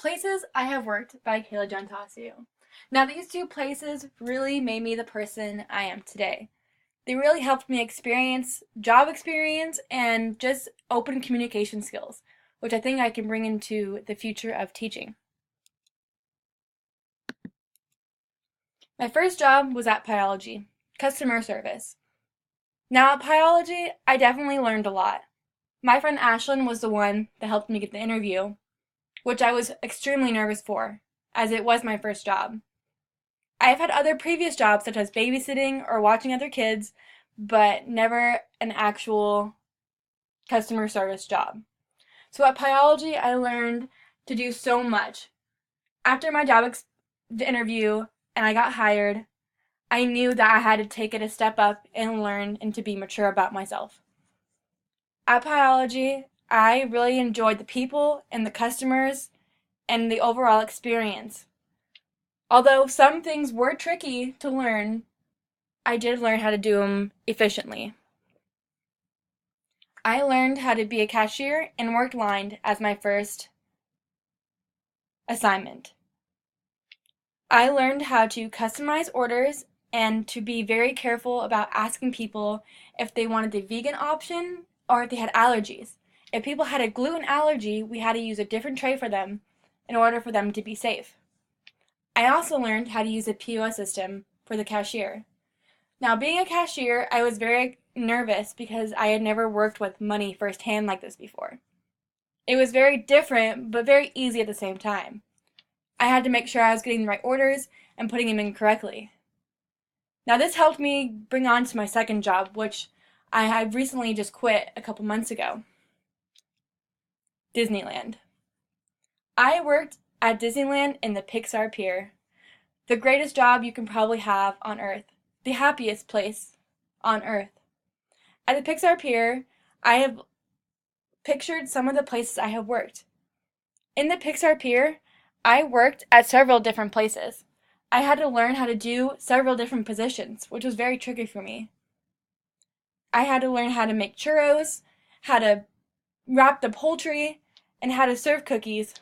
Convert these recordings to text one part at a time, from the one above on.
Places I Have Worked by Kayla Gentasio. Now, these two places really made me the person I am today. They really helped me experience job experience and just open communication skills, which I think I can bring into the future of teaching. My first job was at Pyology, customer service. Now, at Pyology, I definitely learned a lot. My friend Ashlyn was the one that helped me get the interview, which I was extremely nervous for, as it was my first job. I have had other previous jobs such as babysitting or watching other kids, but never an actual customer service job. So at Pyology, I learned to do so much. After my interview and I got hired, I knew that I had to take it a step up and learn and to be mature about myself. At Pyology, I really enjoyed the people and the customers and the overall experience. Although some things were tricky to learn, I did learn how to do them efficiently. I learned how to be a cashier and worked line as my first assignment. I learned how to customize orders and to be very careful about asking people if they wanted the vegan option or if they had allergies. If people had a gluten allergy, we had to use a different tray for them in order for them to be safe. I also learned how to use a POS system for the cashier. Now, being a cashier, I was very nervous because I had never worked with money firsthand like this before. It was very different, but very easy at the same time. I had to make sure I was getting the right orders and putting them in correctly. Now, this helped me bring on to my second job, which I have recently just quit a couple months ago. Disneyland. I worked at Disneyland in the Pixar Pier. The greatest job you can probably have on Earth. The happiest place on Earth. At the Pixar Pier, I have pictured some of the places I have worked. In the Pixar Pier, I worked at several different places. I had to learn how to do several different positions, which was very tricky for me. I had to learn how to make churros, how to wrap the poultry, and how to serve cookies.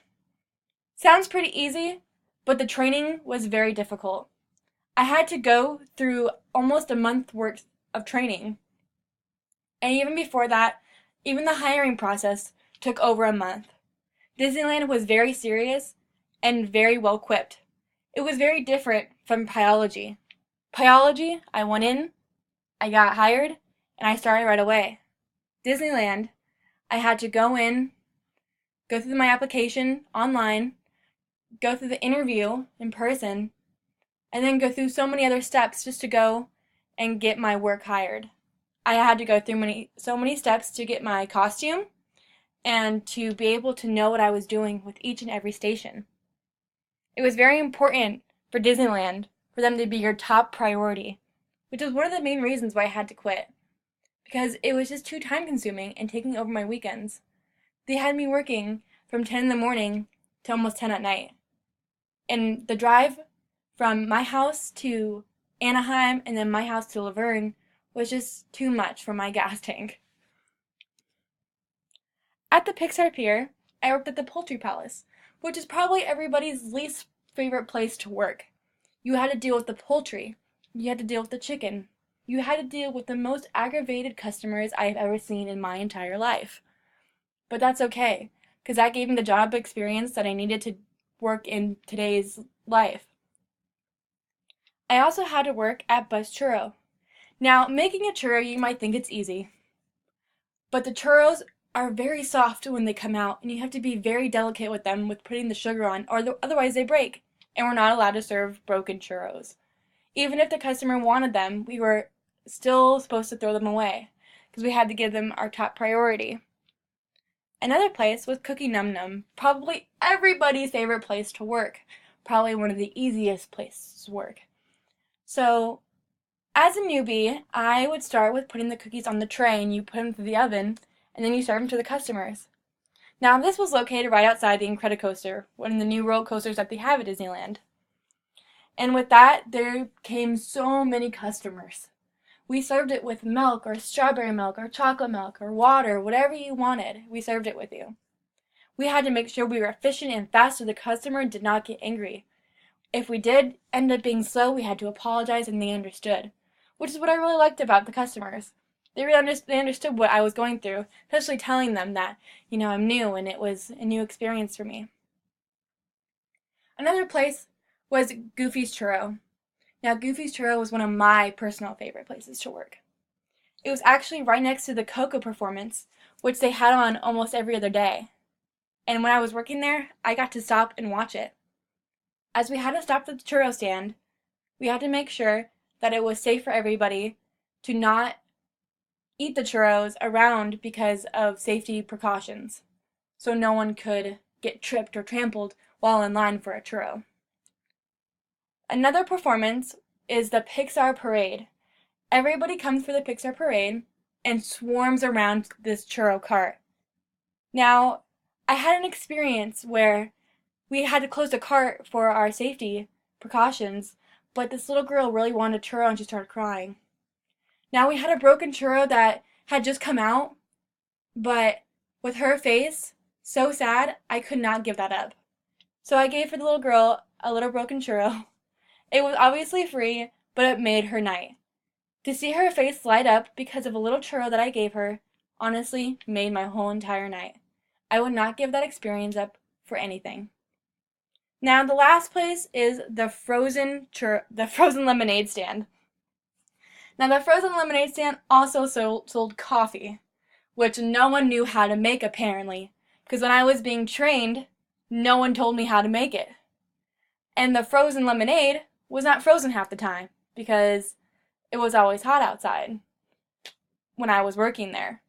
Sounds pretty easy, but the training was very difficult. I had to go through almost a month worth of training. And even before that, even the hiring process took over a month. Disneyland was very serious and very well equipped. It was very different from Pyology. Pyology, I went in, I got hired, and I started right away. Disneyland, I had to go in, go through my application online, go through the interview in person, and then go through so many other steps just to go and get my work hired. I had to go through so many steps to get my costume and to be able to know what I was doing with each and every station. It was very important for Disneyland for them to be your top priority, which was one of the main reasons why I had to quit, because it was just too time consuming and taking over my weekends. They had me working from 10 in the morning to almost 10 at night. And the drive from my house to Anaheim and then my house to Laverne was just too much for my gas tank. At the Pixar Pier, I worked at the Poultry Palace, which is probably everybody's least favorite place to work. You had to deal with the poultry. You had to deal with the chicken. You had to deal with the most aggravated customers I have ever seen in my entire life. But that's okay, because that gave me the job experience that I needed to work in today's life. I also had to work at Bus Churro. Now, making a churro, you might think it's easy, but the churros are very soft when they come out, and you have to be very delicate with them with putting the sugar on, or otherwise they break, and we're not allowed to serve broken churros. Even if the customer wanted them, we were still supposed to throw them away, because we had to give them our top priority. Another place was Cookie Num Num, probably everybody's favorite place to work, probably one of the easiest places to work. So, as a newbie, I would start with putting the cookies on the tray, and you put them through the oven, and then you serve them to the customers. Now, this was located right outside the Incredicoaster, one of the new roller coasters that they have at Disneyland. And with that, there came so many customers. We served it with milk, or strawberry milk, or chocolate milk, or water, whatever you wanted. We served it with you. We had to make sure we were efficient and fast so the customer did not get angry. If we did end up being slow, we had to apologize and they understood, which is what I really liked about the customers. They understood what I was going through, especially telling them that, I'm new and it was a new experience for me. Another place was Goofy's Churro. Now, Goofy's Churro was one of my personal favorite places to work. It was actually right next to the Coco performance, which they had on almost every other day. And when I was working there, I got to stop and watch it. As we had to stop at the churro stand, we had to make sure that it was safe for everybody to not eat the churros around because of safety precautions, so no one could get tripped or trampled while in line for a churro. Another performance is the Pixar Parade. Everybody comes for the Pixar Parade and swarms around this churro cart. Now, I had an experience where we had to close the cart for our safety precautions, but this little girl really wanted a churro and she started crying. Now, we had a broken churro that had just come out, but with her face so sad, I could not give that up. So I gave for the little girl a little broken churro. It was obviously free, but it made her night. To see her face light up because of a little churro that I gave her honestly made my whole entire night. I would not give that experience up for anything. Now, the last place is the frozen lemonade stand. Now, the frozen lemonade stand also sold coffee, which no one knew how to make apparently, because when I was being trained, no one told me how to make it. And the frozen lemonade was not frozen half the time, because it was always hot outside when I was working there.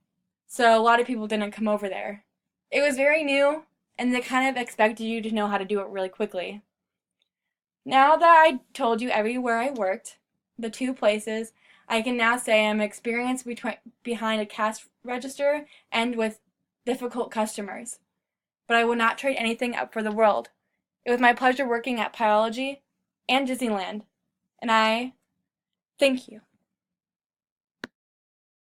So a lot of people didn't come over there. It was very new, and they kind of expected you to know how to do it really quickly. Now that I told you everywhere I worked, the 2 places, I can now say I'm experienced behind a cash register and with difficult customers. But I would not trade anything up for the world. It was my pleasure working at Pieology and Disneyland, and I thank you.